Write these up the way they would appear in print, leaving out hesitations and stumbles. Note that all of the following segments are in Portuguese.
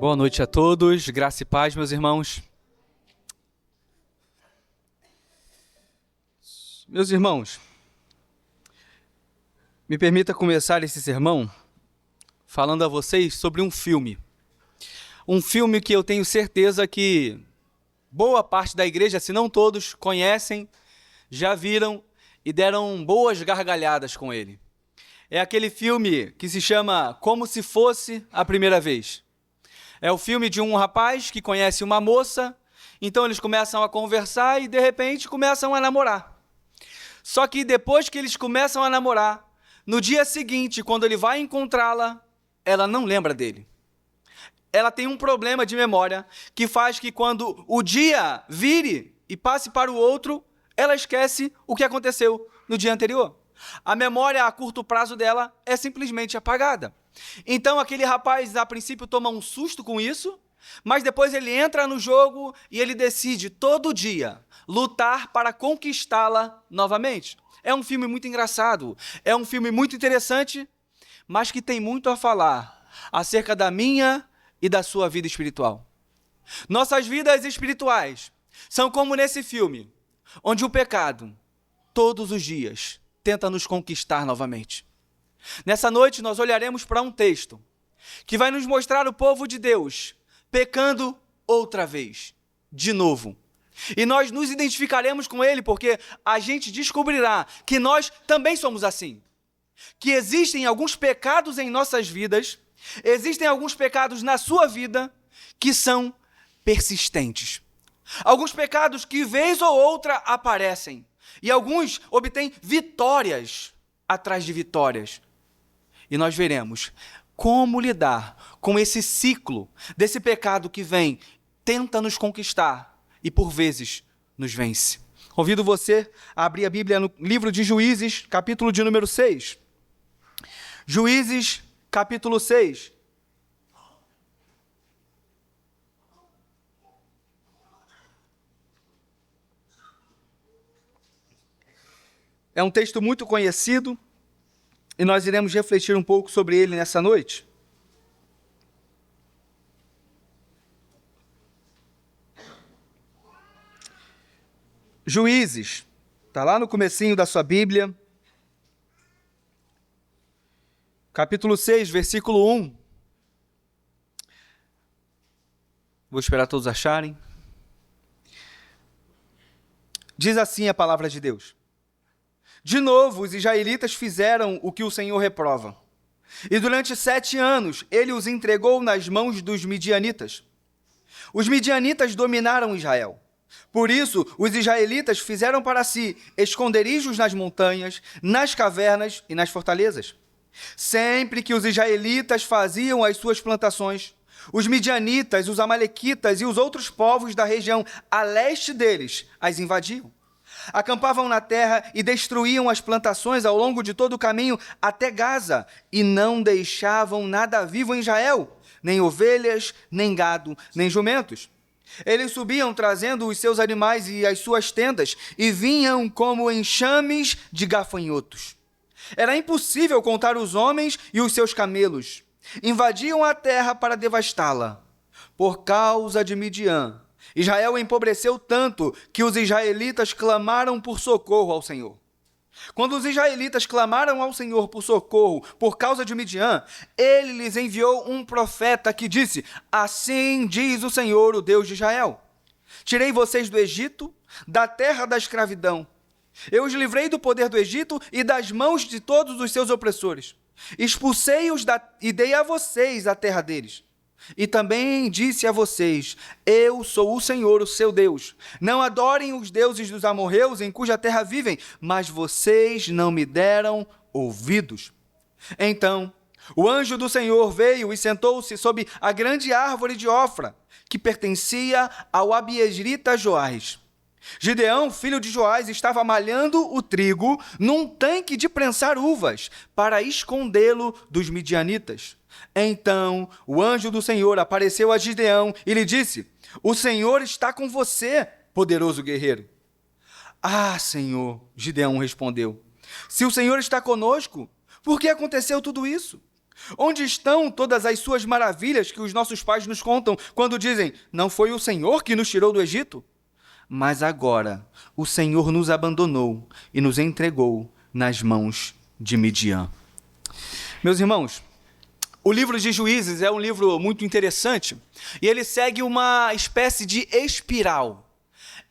Boa noite a todos, graça e paz, meus irmãos. Meus irmãos, me permita começar esse sermão falando a vocês sobre um filme. Um filme que eu tenho certeza que boa parte da igreja, se não todos, conhecem, já viram e deram boas gargalhadas com ele. É aquele filme que se chama Como Se Fosse a Primeira Vez. É o filme de um rapaz que conhece uma moça, então eles começam a conversar e de repente começam a namorar. Só que depois que eles começam a namorar, no dia seguinte, quando ele vai encontrá-la, ela não lembra dele. Ela tem um problema de memória que faz que quando o dia vire e passe para o outro, ela esquece o que aconteceu no dia anterior. A memória a curto prazo dela é simplesmente apagada. Então aquele rapaz a princípio toma um susto com isso, mas depois ele entra no jogo e ele decide todo dia lutar para conquistá-la novamente. É um filme muito engraçado, é um filme muito interessante, mas que tem muito a falar acerca da minha e da sua vida espiritual. Nossas vidas espirituais são como nesse filme, onde o pecado, todos os dias, tenta nos conquistar novamente. Nessa noite nós olharemos para um texto que vai nos mostrar o povo de Deus pecando outra vez, de novo. E nós nos identificaremos com ele porque a gente descobrirá que nós também somos assim. Que existem alguns pecados em nossas vidas, existem alguns pecados na sua vida que são persistentes. Alguns pecados que vez ou outra aparecem e alguns obtêm vitórias atrás de vitórias. E nós veremos como lidar com esse ciclo desse pecado que vem, tenta nos conquistar e por vezes nos vence. Convido você a abrir a Bíblia no livro de Juízes, capítulo de número 6. Juízes, capítulo 6. É um texto muito conhecido e nós iremos refletir um pouco sobre ele nessa noite. Juízes, está lá no comecinho da sua Bíblia, capítulo 6, versículo 1. Vou esperar todos acharem. Diz assim a palavra de Deus. De novo, os israelitas fizeram o que o Senhor reprova. E durante 7 anos, ele os entregou nas mãos dos midianitas. Os midianitas dominaram Israel. Por isso, os israelitas fizeram para si esconderijos nas montanhas, nas cavernas e nas fortalezas. Sempre que os israelitas faziam as suas plantações, os midianitas, os amalequitas e os outros povos da região a leste deles as invadiam. Acampavam na terra e destruíam as plantações ao longo de todo o caminho até Gaza, e não deixavam nada vivo em Israel, nem ovelhas, nem gado, nem jumentos. Eles subiam trazendo os seus animais e as suas tendas, e vinham como enxames de gafanhotos. Era impossível contar os homens e os seus camelos. Invadiam a terra para devastá-la. Por causa de Midian, Israel empobreceu tanto que os israelitas clamaram por socorro ao Senhor. Quando os israelitas clamaram ao Senhor por socorro por causa de Midian, ele lhes enviou um profeta que disse: assim diz o Senhor, o Deus de Israel: tirei vocês do Egito, da terra da escravidão. Eu os livrei do poder do Egito e das mãos de todos os seus opressores. Expulsei-os e dei a vocês a terra deles. E também disse a vocês: eu sou o Senhor, o seu Deus. Não adorem os deuses dos amorreus em cuja terra vivem, mas vocês não me deram ouvidos. Então, o anjo do Senhor veio e sentou-se sob a grande árvore de Ofra, que pertencia ao abiezrita Joás. Gideão, filho de Joás, estava malhando o trigo num tanque de prensar uvas para escondê-lo dos midianitas. Então o anjo do Senhor apareceu a Gideão e lhe disse: o Senhor está com você, poderoso guerreiro. Ah, Senhor, Gideão respondeu, se o Senhor está conosco, por que aconteceu tudo isso? Onde estão todas as suas maravilhas que os nossos pais nos contam quando dizem, não foi o Senhor que nos tirou do Egito? Mas agora o Senhor nos abandonou e nos entregou nas mãos de Midian. Meus irmãos, o livro de Juízes é um livro muito interessante e ele segue uma espécie de espiral.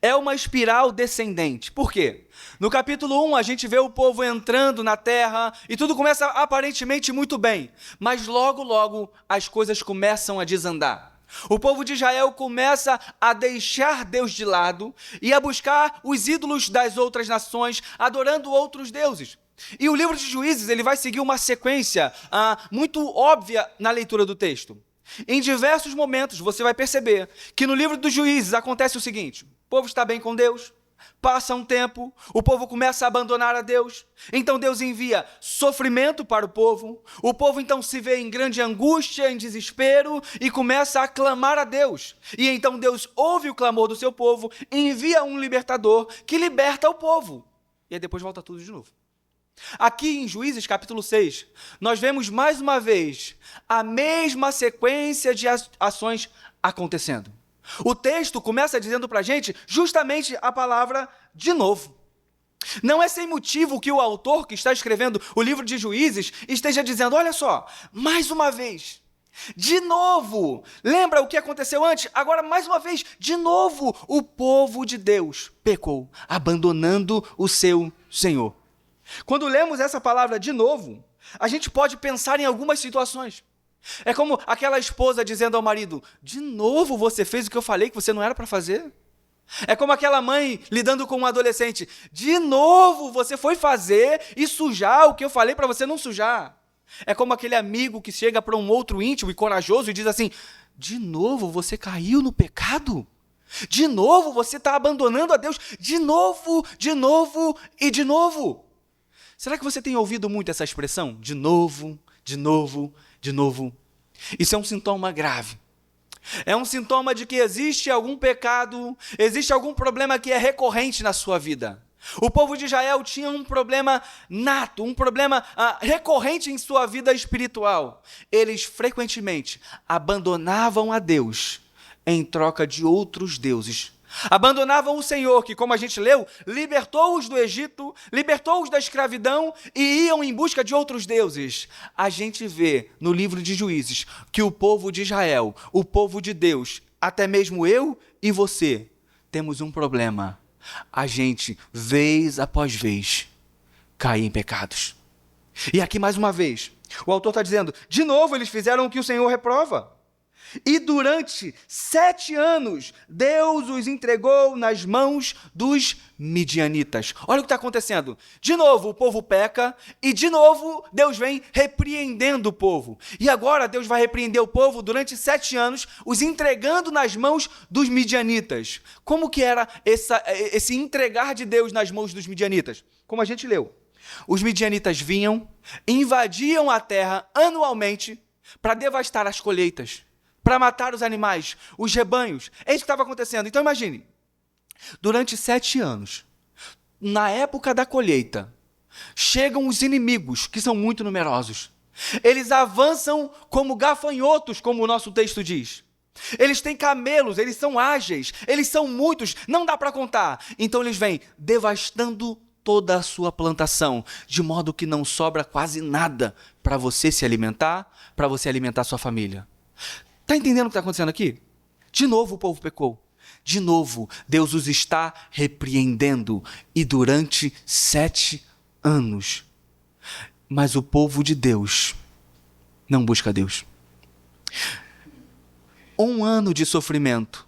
É uma espiral descendente. Por quê? No capítulo 1, a gente vê o povo entrando na terra e tudo começa aparentemente muito bem. Mas logo, logo, as coisas começam a desandar. O povo de Israel começa a deixar Deus de lado e a buscar os ídolos das outras nações, adorando outros deuses. E o livro de Juízes ele vai seguir uma sequência muito óbvia na leitura do texto. Em diversos momentos você vai perceber que no livro dos Juízes acontece o seguinte: o povo está bem com Deus, passa um tempo, o povo começa a abandonar a Deus, então Deus envia sofrimento para o povo então se vê em grande angústia, em desespero e começa a clamar a Deus. E então Deus ouve o clamor do seu povo e envia um libertador que liberta o povo. E aí depois volta tudo de novo. Aqui em Juízes capítulo 6, nós vemos mais uma vez a mesma sequência de ações acontecendo. O texto começa dizendo para a gente justamente a palavra de novo. Não é sem motivo que o autor que está escrevendo o livro de Juízes esteja dizendo, olha só, mais uma vez, de novo, lembra o que aconteceu antes? Agora mais uma vez, de novo, o povo de Deus pecou, abandonando o seu Senhor. Quando lemos essa palavra de novo, a gente pode pensar em algumas situações. É como aquela esposa dizendo ao marido, de novo você fez o que eu falei que você não era para fazer? É como aquela mãe lidando com um adolescente, de novo você foi fazer e sujar o que eu falei para você não sujar. É como aquele amigo que chega para um outro íntimo e corajoso e diz assim, de novo você caiu no pecado? De novo você está abandonando a Deus? De novo e de novo. Será que você tem ouvido muito essa expressão? De novo, de novo, de novo. Isso é um sintoma grave. É um sintoma de que existe algum pecado, existe algum problema que é recorrente na sua vida. O povo de Israel tinha um problema nato, um problema recorrente em sua vida espiritual. Eles frequentemente abandonavam a Deus em troca de outros deuses. Abandonavam o Senhor, que, como a gente leu, libertou-os do Egito, libertou-os da escravidão e iam em busca de outros deuses. A gente vê no livro de Juízes que o povo de Israel, o povo de Deus, até mesmo eu e você, temos um problema. A gente, vez após vez, cai em pecados. E aqui, mais uma vez, o autor está dizendo, de novo eles fizeram o que o Senhor reprova. E durante 7 anos, Deus os entregou nas mãos dos midianitas. Olha o que está acontecendo. De novo, o povo peca e de novo, Deus vem repreendendo o povo. E agora, Deus vai repreender o povo durante 7 anos, os entregando nas mãos dos midianitas. Como que era esse entregar de Deus nas mãos dos midianitas? Como a gente leu. Os midianitas vinham, invadiam a terra anualmente para devastar as colheitas, para matar os animais, os rebanhos. É isso que estava acontecendo. Então imagine, durante 7 anos, na época da colheita, chegam os inimigos, que são muito numerosos. Eles avançam como gafanhotos, como o nosso texto diz. Eles têm camelos, eles são ágeis, eles são muitos, não dá para contar. Então eles vêm devastando toda a sua plantação, de modo que não sobra quase nada para você se alimentar, para você alimentar sua família. Está entendendo o que está acontecendo aqui? De novo o povo pecou. De novo, Deus os está repreendendo. E durante 7 anos. Mas o povo de Deus não busca Deus. 1 ano de sofrimento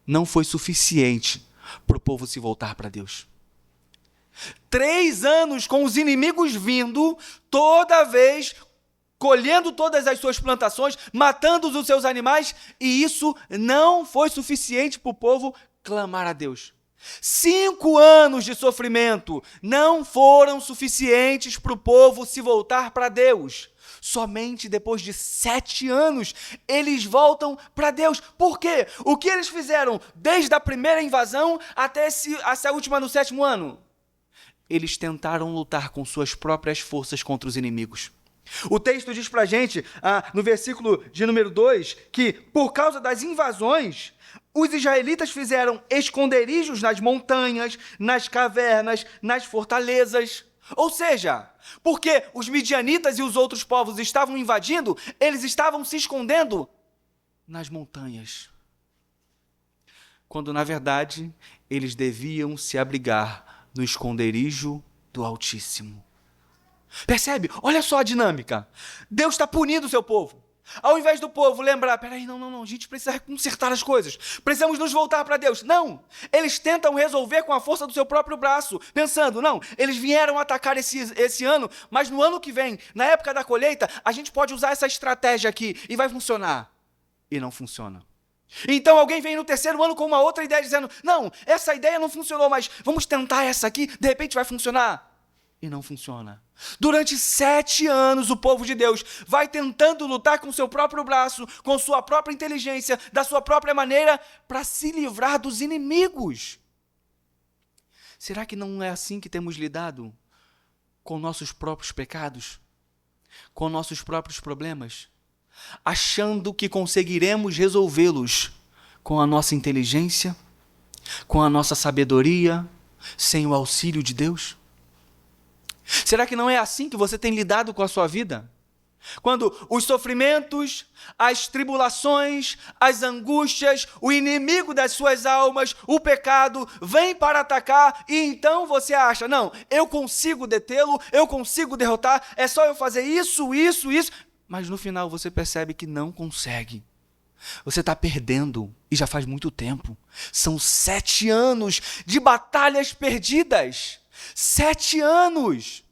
não foi suficiente para o povo se voltar para Deus. 3 anos com os inimigos vindo, toda vez colhendo todas as suas plantações, matando os seus animais, e isso não foi suficiente para o povo clamar a Deus. 5 anos de sofrimento não foram suficientes para o povo se voltar para Deus. Somente depois de 7 anos eles voltam para Deus. Por quê? O que eles fizeram desde a primeira invasão até essa última no 7º ano? Eles tentaram lutar com suas próprias forças contra os inimigos. O texto diz para a gente, no versículo de número 2, que por causa das invasões, os israelitas fizeram esconderijos nas montanhas, nas cavernas, nas fortalezas. Ou seja, porque os midianitas e os outros povos estavam invadindo, eles estavam se escondendo nas montanhas. Quando, na verdade, eles deviam se abrigar no esconderijo do Altíssimo. Percebe? Olha só a dinâmica. Deus está punindo o seu povo. Ao invés do povo lembrar, peraí, não, a gente precisa consertar as coisas, precisamos nos voltar para Deus. Não, eles tentam resolver com a força do seu próprio braço, pensando, não, eles vieram atacar esse ano, mas no ano que vem, na época da colheita, a gente pode usar essa estratégia aqui e vai funcionar. E não funciona. Então alguém vem no terceiro ano com uma outra ideia, dizendo, não, essa ideia não funcionou, mas vamos tentar essa aqui, de repente vai funcionar. E não funciona. Durante 7 anos, o povo de Deus vai tentando lutar com seu próprio braço, com sua própria inteligência, da sua própria maneira, para se livrar dos inimigos. Será que não é assim que temos lidado com nossos próprios pecados? Com nossos próprios problemas? Achando que conseguiremos resolvê-los com a nossa inteligência, com a nossa sabedoria, sem o auxílio de Deus? Será que não é assim que você tem lidado com a sua vida? Quando os sofrimentos, as tribulações, as angústias, o inimigo das suas almas, o pecado, vem para atacar e então você acha, não, eu consigo detê-lo, eu consigo derrotar, é só eu fazer isso, mas no final você percebe que não consegue. Você está perdendo e já faz muito tempo. São 7 anos de batalhas perdidas. 7 anos!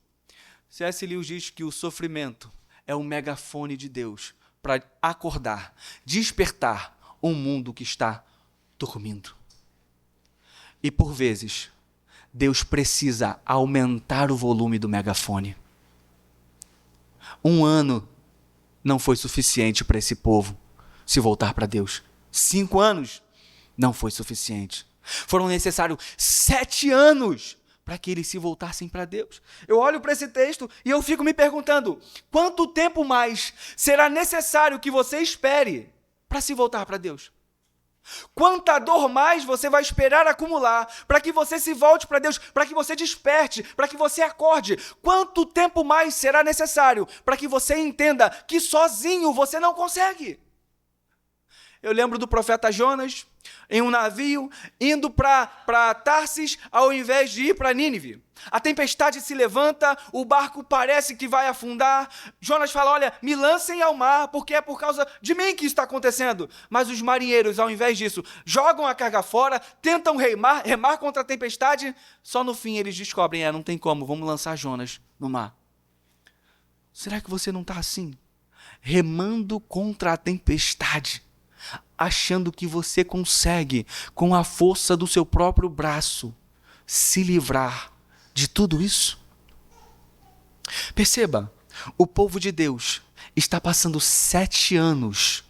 C.S. Lewis diz que o sofrimento é um megafone de Deus para acordar, despertar um mundo que está dormindo. E por vezes, Deus precisa aumentar o volume do megafone. 1 ano não foi suficiente para esse povo se voltar para Deus. 5 anos não foi suficiente. Foram necessários 7 anos para que eles se voltassem para Deus. Eu olho para esse texto e eu fico me perguntando, quanto tempo mais será necessário que você espere para se voltar para Deus? Quanta dor mais você vai esperar acumular para que você se volte para Deus, para que você desperte, para que você acorde? Quanto tempo mais será necessário para que você entenda que sozinho você não consegue? Eu lembro do profeta Jonas em um navio indo para Tarsis ao invés de ir para Nínive. A tempestade se levanta, o barco parece que vai afundar. Jonas fala, olha, me lancem ao mar, porque é por causa de mim que isso está acontecendo. Mas os marinheiros, ao invés disso, jogam a carga fora, tentam remar contra a tempestade. Só no fim eles descobrem, não tem como, vamos lançar Jonas no mar. Será que você não está assim? Remando contra a tempestade, achando que você consegue, com a força do seu próprio braço, se livrar de tudo isso? Perceba, o povo de Deus está passando 7 anos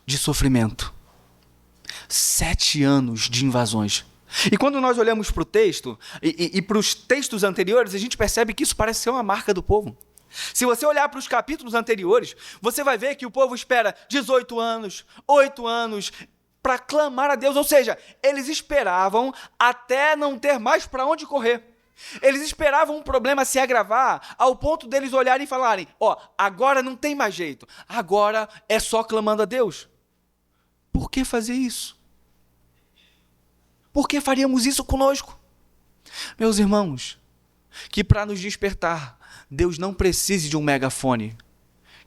de sofrimento, 7 anos de invasões. E quando nós olhamos para o texto e para os textos anteriores, a gente percebe que isso parece ser uma marca do povo. Se você olhar para os capítulos anteriores, você vai ver que o povo espera 18 anos, 8 anos, para clamar a Deus. Ou seja, eles esperavam até não ter mais para onde correr. Eles esperavam um problema se agravar ao ponto deles olharem e falarem, agora não tem mais jeito, agora é só clamando a Deus. Por que fazer isso? Por que faríamos isso conosco? Meus irmãos, que para nos despertar, Deus não precise de um megafone,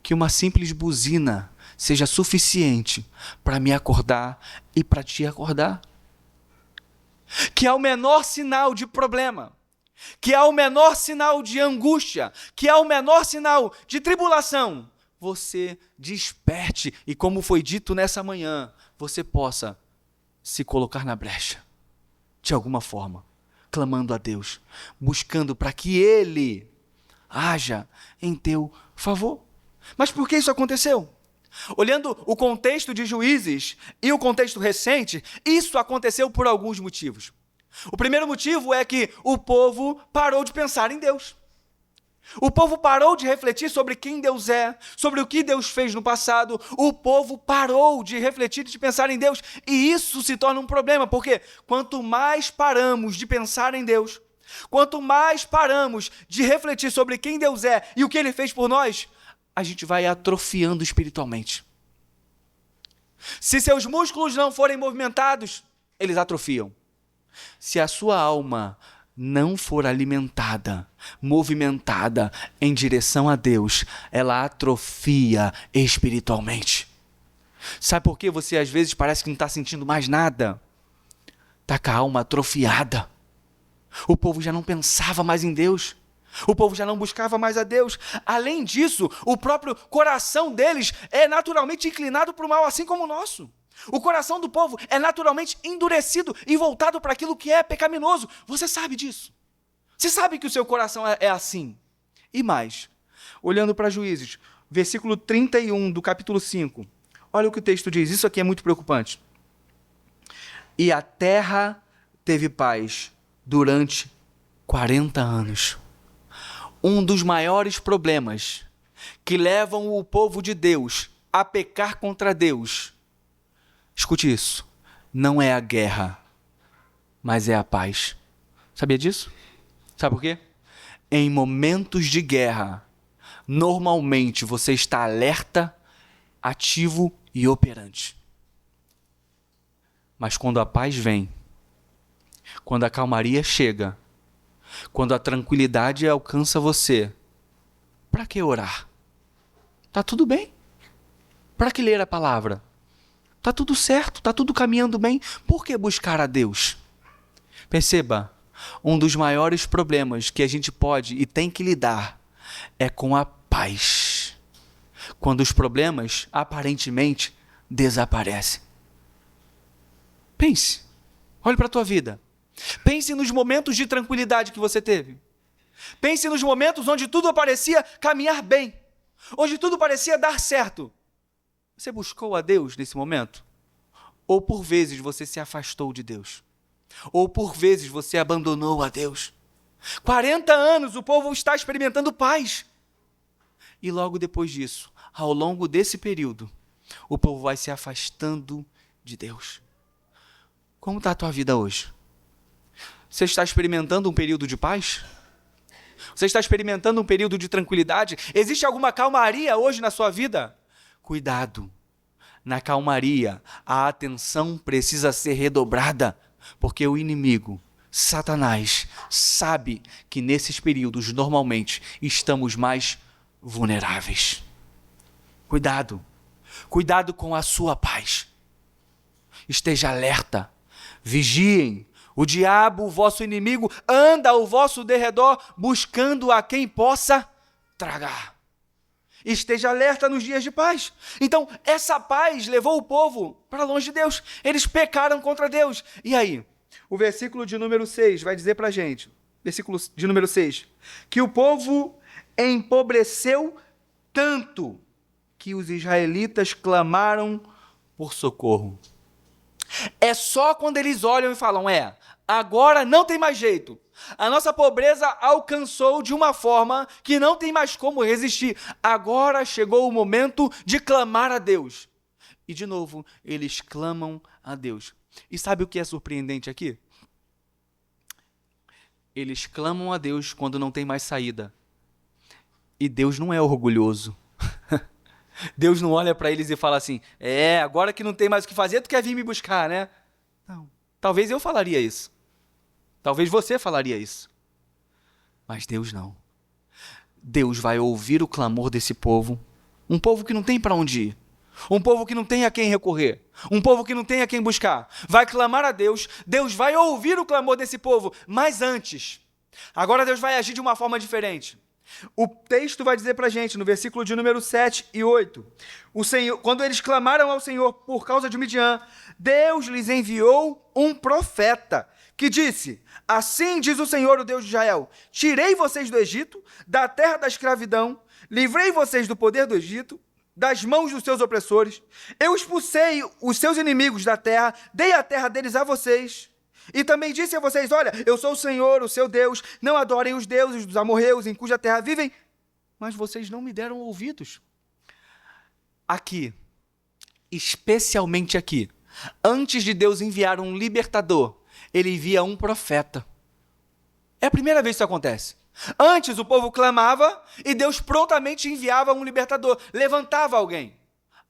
que uma simples buzina seja suficiente para me acordar e para te acordar. Que ao menor sinal de problema, que ao menor sinal de angústia, que ao menor sinal de tribulação, você desperte e, como foi dito nessa manhã, você possa se colocar na brecha, de alguma forma, clamando a Deus, buscando para que Ele haja em teu favor. Mas por que isso aconteceu? Olhando o contexto de Juízes e o contexto recente, isso aconteceu por alguns motivos. O primeiro motivo é que o povo parou de pensar em Deus. O povo parou de refletir sobre quem Deus é, sobre o que Deus fez no passado. O povo parou de refletir e de pensar em Deus. E isso se torna um problema, porque quanto mais paramos de pensar em Deus, quanto mais paramos de refletir sobre quem Deus é e o que Ele fez por nós, a gente vai atrofiando espiritualmente. Se seus músculos não forem movimentados, eles atrofiam. Se a sua alma não for alimentada, movimentada em direção a Deus, ela atrofia espiritualmente. Sabe por que você às vezes parece que não está sentindo mais nada? Está com a alma atrofiada. O povo já não pensava mais em Deus. O povo já não buscava mais a Deus. Além disso, o próprio coração deles é naturalmente inclinado para o mal, assim como o nosso. O coração do povo é naturalmente endurecido e voltado para aquilo que é pecaminoso. Você sabe disso. Você sabe que o seu coração é assim. E mais, olhando para Juízes, versículo 31 do capítulo 5. Olha o que o texto diz. Isso aqui é muito preocupante. E a terra teve paz durante 40 anos. Um dos maiores problemas que levam o povo de Deus a pecar contra Deus, escute isso, não é a guerra, mas é a paz. Sabia disso? Sabe por quê? Em momentos de guerra, normalmente você está alerta, ativo e operante. Mas quando a paz vem, quando a calmaria chega, quando a tranquilidade alcança você, para que orar? Tá tudo bem. Para que ler a palavra? Tá tudo certo, tá tudo caminhando bem. Por que buscar a Deus? Perceba, um dos maiores problemas que a gente pode e tem que lidar é com a paz. Quando os problemas aparentemente desaparecem. Pense, olhe para a tua vida. Pense nos momentos de tranquilidade que você teve. Pense nos momentos onde tudo parecia caminhar bem, onde tudo parecia dar certo. Você buscou a Deus nesse momento? Ou por vezes você se afastou de Deus? Ou por vezes você abandonou a Deus? 40 anos o povo está experimentando paz. E logo depois disso, ao longo desse período, o povo vai se afastando de Deus. Como está a tua vida hoje? Você está experimentando um período de paz? Você está experimentando um período de tranquilidade? Existe alguma calmaria hoje na sua vida? Cuidado. Na calmaria, a atenção precisa ser redobrada, porque o inimigo, Satanás, sabe que nesses períodos, normalmente, estamos mais vulneráveis. Cuidado. Cuidado com a sua paz. Esteja alerta. Vigiem. O diabo, o vosso inimigo, anda ao vosso derredor buscando a quem possa tragar. Esteja alerta nos dias de paz. Então, essa paz levou o povo para longe de Deus. Eles pecaram contra Deus. E aí? O versículo de número 6 vai dizer para a gente, versículo de número 6, que o povo empobreceu tanto que os israelitas clamaram por socorro. É só quando eles olham e falam, agora não tem mais jeito. A nossa pobreza alcançou de uma forma que não tem mais como resistir. Agora chegou o momento de clamar a Deus. E de novo, eles clamam a Deus. E sabe o que é surpreendente aqui? Eles clamam a Deus quando não tem mais saída. E Deus não é orgulhoso. Deus não olha para eles e fala assim, agora que não tem mais o que fazer, tu quer vir me buscar, né? Não. Talvez eu falaria isso. Talvez você falaria isso. Mas Deus não. Deus vai ouvir o clamor desse povo. Um povo que não tem para onde ir. Um povo que não tem a quem recorrer. Um povo que não tem a quem buscar. Vai clamar a Deus. Deus vai ouvir o clamor desse povo. Mas antes, agora Deus vai agir de uma forma diferente. O texto vai dizer para a gente, no versículo de número 7 e 8, quando eles clamaram ao Senhor por causa de Midian, Deus lhes enviou um profeta, que disse, assim diz o Senhor, o Deus de Israel, tirei vocês do Egito, da terra da escravidão, livrei vocês do poder do Egito, das mãos dos seus opressores, eu expulsei os seus inimigos da terra, dei a terra deles a vocês, e também disse a vocês, olha, eu sou o Senhor, o seu Deus, não adorem os deuses dos amorreus em cuja terra vivem, mas vocês não me deram ouvidos. Aqui, especialmente aqui, antes de Deus enviar um libertador, ele envia um profeta. É a primeira vez que isso acontece. Antes o povo clamava e Deus prontamente enviava um libertador, levantava alguém.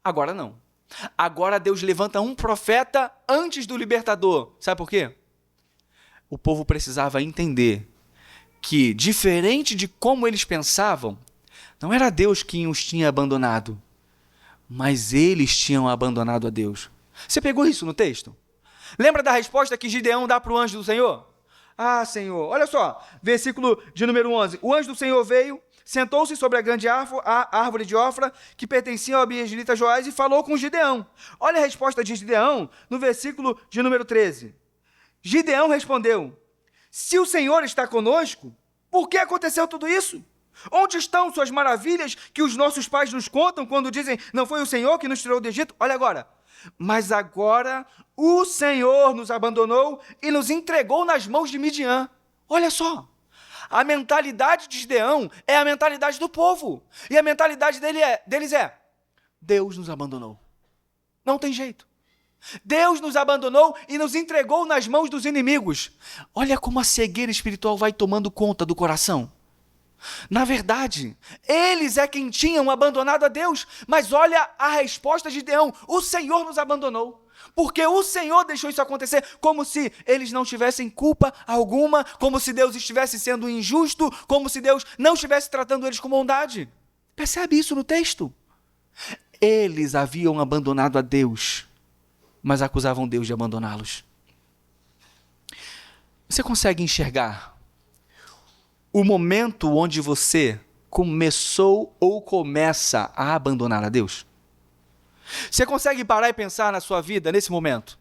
Agora não. Agora Deus levanta um profeta antes do libertador. Sabe por quê? O povo precisava entender que, diferente de como eles pensavam, não era Deus quem os tinha abandonado, mas eles tinham abandonado a Deus. Você pegou isso no texto? Lembra da resposta que Gideão dá para o anjo do Senhor? Ah, Senhor, olha só, versículo de número 11. O anjo do Senhor veio, sentou-se sobre a grande árvore de Ofra, que pertencia ao abiezrita Joás, e falou com Gideão. Olha a resposta de Gideão no versículo de número 13. Gideão respondeu: se o Senhor está conosco, por que aconteceu tudo isso? Onde estão suas maravilhas que os nossos pais nos contam quando dizem, não foi o Senhor que nos tirou do Egito? Olha agora. Mas agora o Senhor nos abandonou e nos entregou nas mãos de Midian. Olha só. A mentalidade de Gideão é a mentalidade do povo. E a mentalidade deles é, Deus nos abandonou. Não tem jeito. Deus nos abandonou e nos entregou nas mãos dos inimigos. Olha como a cegueira espiritual vai tomando conta do coração. Na verdade, eles é quem tinham abandonado a Deus, mas olha a resposta de Gideão: o Senhor nos abandonou, porque o Senhor deixou isso acontecer, como se eles não tivessem culpa alguma, como se Deus estivesse sendo injusto, como se Deus não estivesse tratando eles com bondade. Percebe isso no texto? Eles haviam abandonado a Deus, mas acusavam Deus de abandoná-los. Você consegue enxergar o momento onde você começou ou começa a abandonar a Deus? Você consegue parar e pensar na sua vida nesse momento?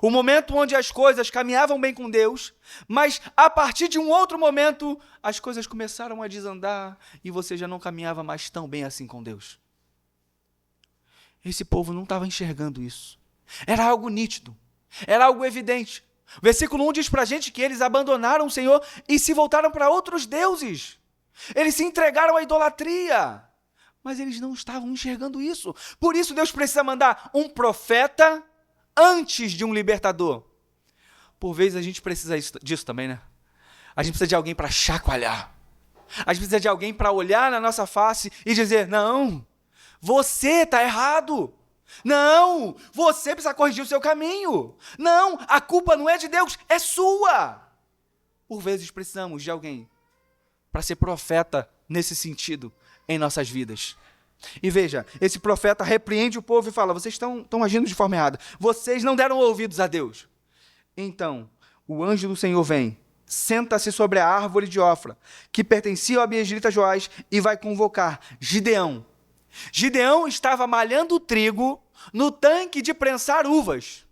O momento onde as coisas caminhavam bem com Deus, mas a partir de um outro momento, as coisas começaram a desandar e você já não caminhava mais tão bem assim com Deus. Esse povo não estava enxergando isso. Era algo nítido, era algo evidente. Versículo 1 diz para a gente que eles abandonaram o Senhor e se voltaram para outros deuses. Eles se entregaram à idolatria, mas eles não estavam enxergando isso. Por isso Deus precisa mandar um profeta antes de um libertador. Por vezes a gente precisa disso também, né? A gente precisa de alguém para chacoalhar. A gente precisa de alguém para olhar na nossa face e dizer, não, você está errado. Não, você precisa corrigir o seu caminho. Não, a culpa não é de Deus, é sua. Por vezes precisamos de alguém para ser profeta nesse sentido em nossas vidas. E veja, esse profeta repreende o povo e fala, vocês estão agindo de forma errada. Vocês não deram ouvidos a Deus. Então, o anjo do Senhor vem, senta-se sobre a árvore de Ofra, que pertencia ao abiezrita Joás, e vai convocar Gideão. Gideão estava malhando trigo no tanque de prensar uvas.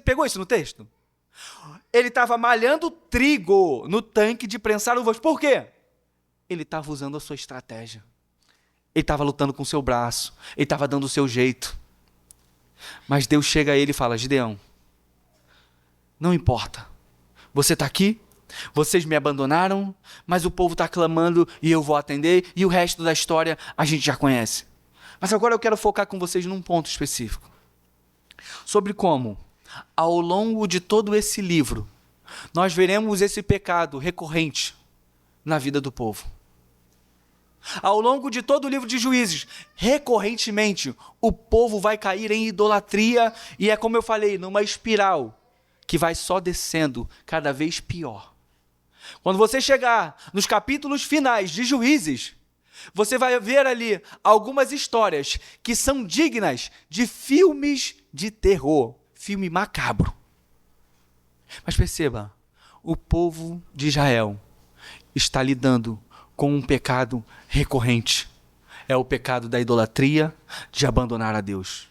Pegou isso no texto? Ele estava malhando trigo no tanque de prensar uvas. Por quê? Ele estava usando a sua estratégia. Ele estava lutando com o seu braço. Ele estava dando o seu jeito. Mas Deus chega a ele e fala, Gideão, não importa. Você está aqui, vocês me abandonaram, mas o povo está clamando e eu vou atender, e o resto da história a gente já conhece. Mas agora eu quero focar com vocês num ponto específico. Sobre como, ao longo de todo esse livro, nós veremos esse pecado recorrente na vida do povo. Ao longo de todo o livro de Juízes, recorrentemente, o povo vai cair em idolatria e é como eu falei, numa espiral que vai só descendo cada vez pior. Quando você chegar nos capítulos finais de Juízes, você vai ver ali algumas histórias que são dignas de filmes de terror, filme macabro. Mas perceba, o povo de Israel está lidando com um pecado recorrente. É o pecado da idolatria, de abandonar a Deus.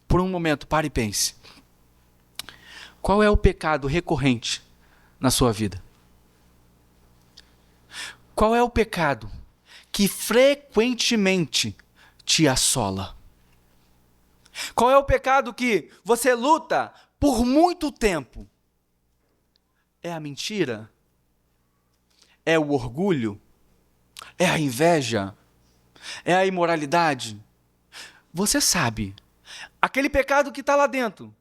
Por um momento, pare e pense. Qual é o pecado recorrente na sua vida? Qual é o pecado que frequentemente te assola? Qual é o pecado que você luta por muito tempo? É a mentira? É o orgulho? É a inveja? É a imoralidade? Você sabe, aquele pecado que está lá dentro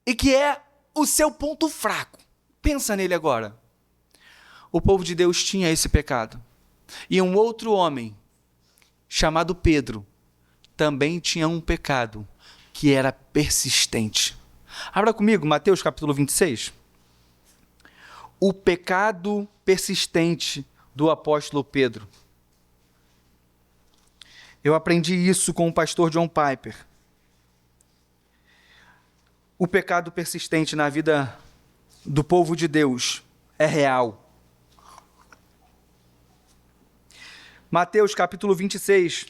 e que é o seu ponto fraco. Pensa nele agora. O povo de Deus tinha esse pecado. E um outro homem, chamado Pedro, também tinha um pecado que era persistente. Abra comigo, Mateus capítulo 26. O pecado persistente do apóstolo Pedro. Eu aprendi isso com o pastor John Piper. O pecado persistente na vida do povo de Deus é real. Mateus capítulo 26,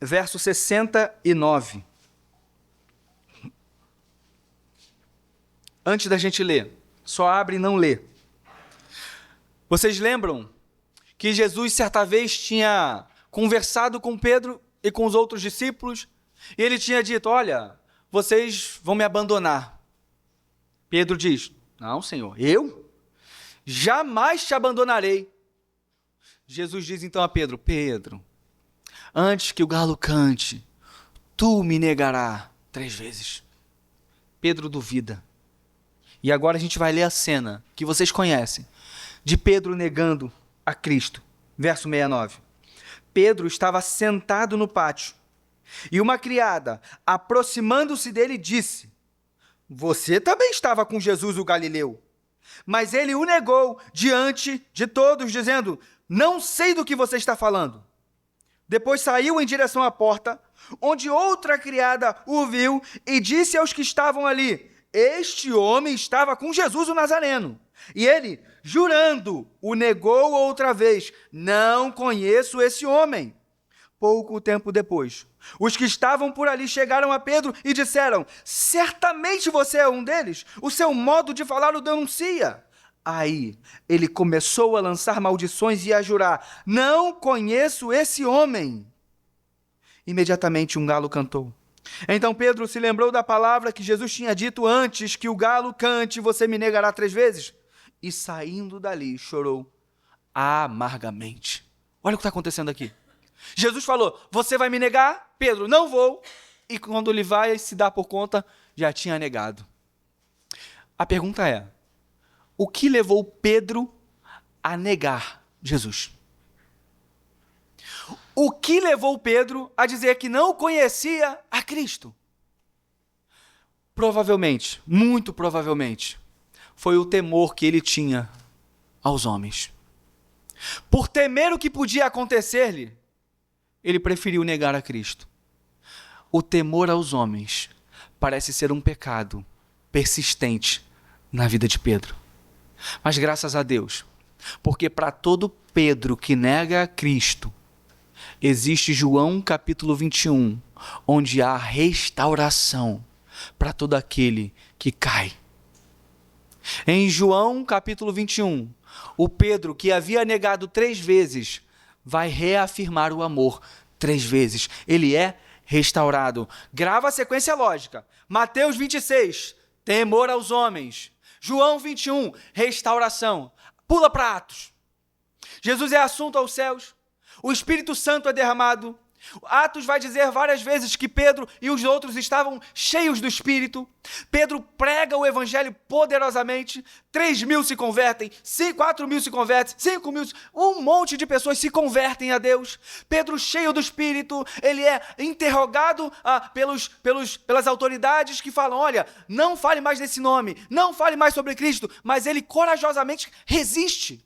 verso 69. Antes da gente ler, só abre e não lê. Vocês lembram que Jesus certa vez tinha conversado com Pedro e com os outros discípulos e ele tinha dito, olha, vocês vão me abandonar. Pedro diz, não, Senhor, eu jamais te abandonarei. Jesus diz então a Pedro, Pedro, antes que o galo cante, tu me negarás 3 vezes. Pedro duvida. E agora a gente vai ler a cena que vocês conhecem, de Pedro negando a Cristo. Verso 69. Pedro estava sentado no pátio, e uma criada, aproximando-se dele, disse, você também estava com Jesus o Galileu. Mas ele o negou diante de todos, dizendo, não sei do que você está falando. Depois saiu em direção à porta, onde outra criada o viu e disse aos que estavam ali, este homem estava com Jesus o Nazareno. E ele, jurando, o negou outra vez, não conheço esse homem. Pouco tempo depois, os que estavam por ali chegaram a Pedro e disseram, certamente você é um deles, o seu modo de falar o denuncia. Aí ele começou a lançar maldições e a jurar, não conheço esse homem. Imediatamente um galo cantou. Então Pedro se lembrou da palavra que Jesus tinha dito antes que o galo cante, você me negará 3 vezes. E saindo dali chorou amargamente. Olha o que está acontecendo aqui. Jesus falou, você vai me negar? Pedro, não vou. E quando ele vai se dar por conta, já tinha negado. A pergunta é, o que levou Pedro a negar Jesus? O que levou Pedro a dizer que não conhecia a Cristo? Provavelmente, muito provavelmente, foi o temor que ele tinha aos homens. Por temer o que podia acontecer-lhe, ele preferiu negar a Cristo. O temor aos homens parece ser um pecado persistente na vida de Pedro. Mas graças a Deus, porque para todo Pedro que nega a Cristo, existe João capítulo 21, onde há restauração para todo aquele que cai. Em João capítulo 21, o Pedro que havia negado 3 vezes, vai reafirmar o amor 3 vezes. Ele é restaurado. Grava a sequência lógica. Mateus 26, temor aos homens. João 21, restauração. Pula para Atos. Jesus é assunto aos céus. O Espírito Santo é derramado. Atos vai dizer várias vezes que Pedro e os outros estavam cheios do Espírito. Pedro prega o Evangelho poderosamente. 3.000 se convertem, 4.000 se convertem, 5.000, um monte de pessoas se convertem a Deus. Pedro, cheio do Espírito, ele é interrogado pelas autoridades que falam, olha, não fale mais desse nome, não fale mais sobre Cristo, mas ele corajosamente resiste.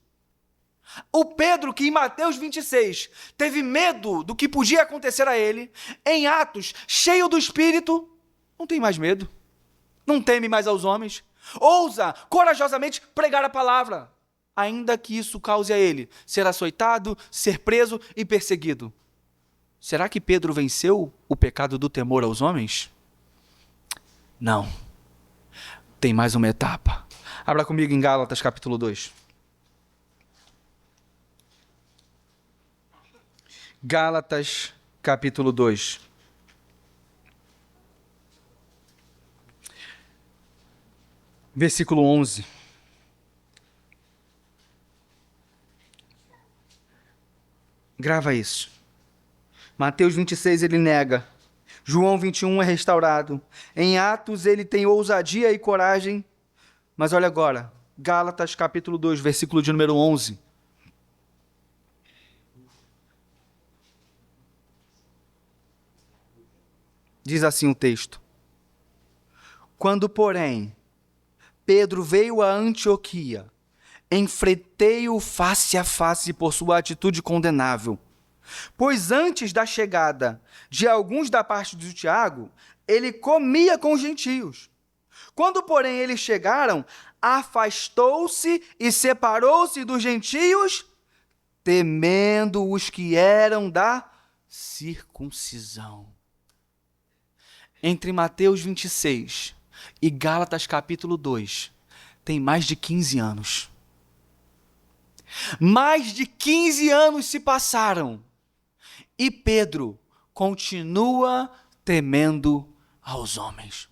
O Pedro que em Mateus 26 teve medo do que podia acontecer a ele, em Atos, cheio do Espírito, não tem mais medo, não teme mais aos homens, ousa corajosamente pregar a palavra, ainda que isso cause a ele ser açoitado, ser preso e perseguido. Será que Pedro venceu o pecado do temor aos homens? Não. Tem mais uma etapa. Abra comigo em Gálatas capítulo 2. Gálatas, capítulo 2. Versículo 11. Grava isso. Mateus 26 ele nega. João 21 é restaurado. Em Atos ele tem ousadia e coragem. Mas olha agora, Gálatas capítulo 2, versículo de número 11. Diz assim o texto: quando, porém, Pedro veio a Antioquia, enfrentei-o face a face por sua atitude condenável. Pois antes da chegada de alguns da parte de Tiago, ele comia com os gentios. Quando, porém, eles chegaram, afastou-se e separou-se dos gentios, temendo os que eram da circuncisão. Entre Mateus 26 e Gálatas capítulo 2, tem mais de 15 anos. Mais de 15 anos se passaram e Pedro continua temendo aos homens.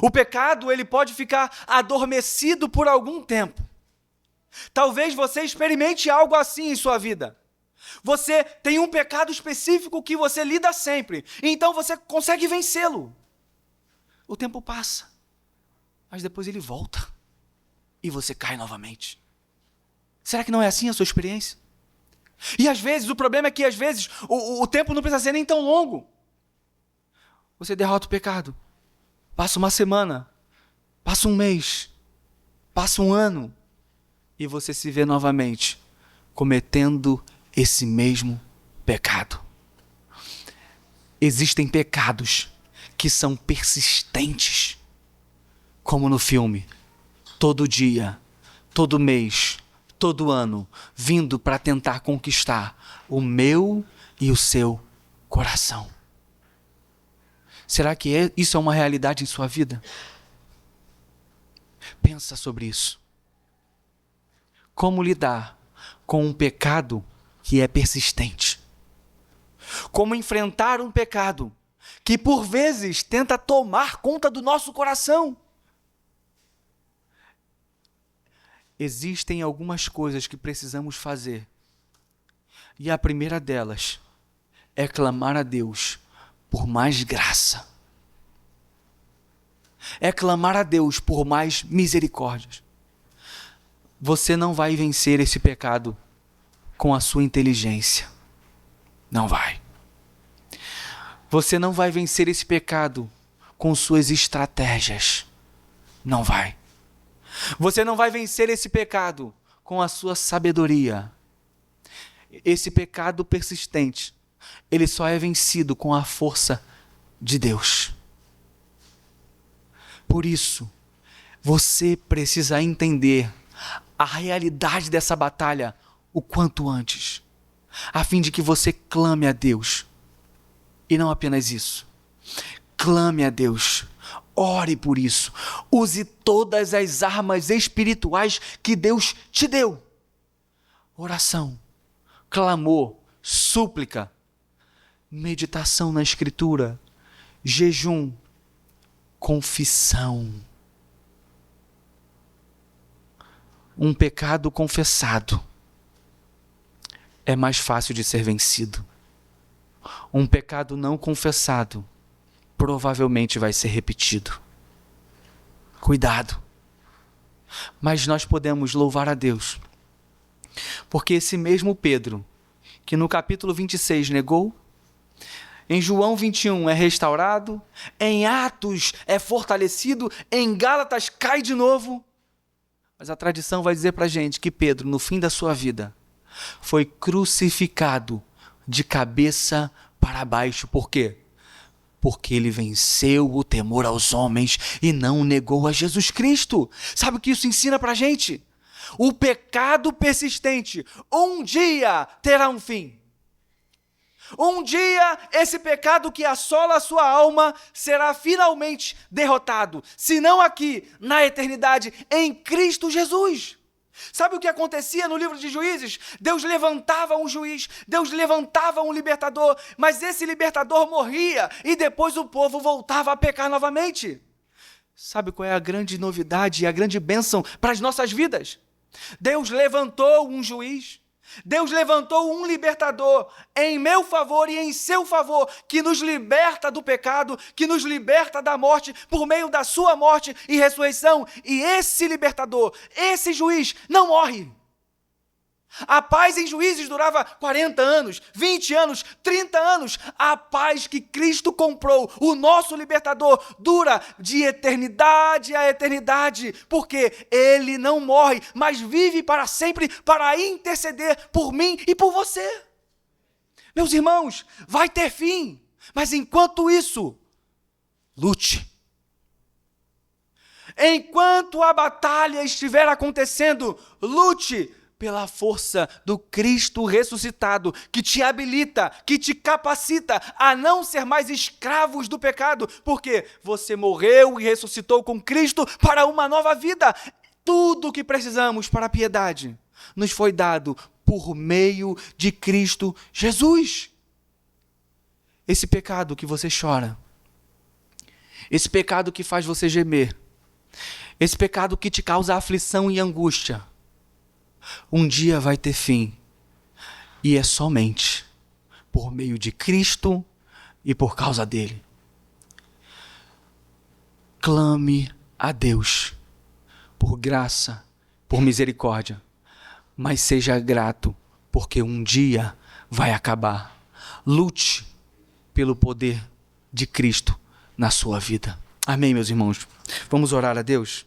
O pecado, ele pode ficar adormecido por algum tempo. Talvez você experimente algo assim em sua vida. Você tem um pecado específico que você lida sempre, então você consegue vencê-lo. O tempo passa, mas depois ele volta e você cai novamente. Será que não é assim a sua experiência? E às vezes, o problema é que às vezes o tempo não precisa ser nem tão longo. Você derrota o pecado, passa uma semana, passa um mês, passa um ano, e você se vê novamente cometendo esse mesmo pecado. Existem pecados que são persistentes, como no filme, todo dia, todo mês, todo ano, vindo para tentar conquistar o meu e o seu coração. Será que isso é uma realidade em sua vida? Pensa sobre isso. Como lidar com um pecado que é persistente? Como enfrentar um pecado que por vezes tenta tomar conta do nosso coração? Existem algumas coisas que precisamos fazer. E a primeira delas é clamar a Deus por mais graça. É clamar a Deus por mais misericórdias. Você não vai vencer esse pecado com a sua inteligência. Não vai. Você não vai vencer esse pecado com suas estratégias. Não vai. Você não vai vencer esse pecado com a sua sabedoria. Esse pecado persistente, ele só é vencido com a força de Deus. Por isso, você precisa entender a realidade dessa batalha o quanto antes, a fim de que você clame a Deus. E não apenas isso. Clame a Deus. Ore por isso. Use todas as armas espirituais que Deus te deu. Oração, clamor, súplica, meditação na Escritura, jejum, confissão. Um pecado confessado é mais fácil de ser vencido. Um pecado não confessado provavelmente vai ser repetido. Cuidado. Mas nós podemos louvar a Deus, porque esse mesmo Pedro, que no capítulo 26 negou, em João 21 é restaurado, em Atos é fortalecido, em Gálatas cai de novo. Mas a tradição vai dizer para a gente que Pedro, no fim da sua vida, foi crucificado de cabeça para baixo. Por quê? Porque ele venceu o temor aos homens e não negou a Jesus Cristo. Sabe o que isso ensina para a gente? O pecado persistente um dia terá um fim. Um dia esse pecado que assola a sua alma será finalmente derrotado, se não aqui, na eternidade, em Cristo Jesus. Sabe o que acontecia no livro de Juízes? Deus levantava um juiz, Deus levantava um libertador, mas esse libertador morria e depois o povo voltava a pecar novamente. Sabe qual é a grande novidade e a grande bênção para as nossas vidas? Deus levantou um juiz, Deus levantou um libertador em meu favor e em seu favor, que nos liberta do pecado, que nos liberta da morte, por meio da sua morte e ressurreição. E esse libertador, esse juiz, não morre. A paz em Juízes durava 40 anos, 20 anos, 30 anos. A paz que Cristo comprou, o nosso libertador, dura de eternidade a eternidade, porque Ele não morre, mas vive para sempre para interceder por mim e por você. Meus irmãos, vai ter fim, mas enquanto isso, lute. Enquanto a batalha estiver acontecendo, lute pela força do Cristo ressuscitado, que te habilita, que te capacita a não ser mais escravos do pecado, porque você morreu e ressuscitou com Cristo para uma nova vida. Tudo o que precisamos para a piedade nos foi dado por meio de Cristo Jesus. Esse pecado que você chora, esse pecado que faz você gemer, esse pecado que te causa aflição e angústia, um dia vai ter fim, e é somente por meio de Cristo e por causa dele. Clame a Deus por graça, por misericórdia, mas seja grato, porque um dia vai acabar. Lute pelo poder de Cristo na sua vida. Amém, meus irmãos? Vamos orar a Deus?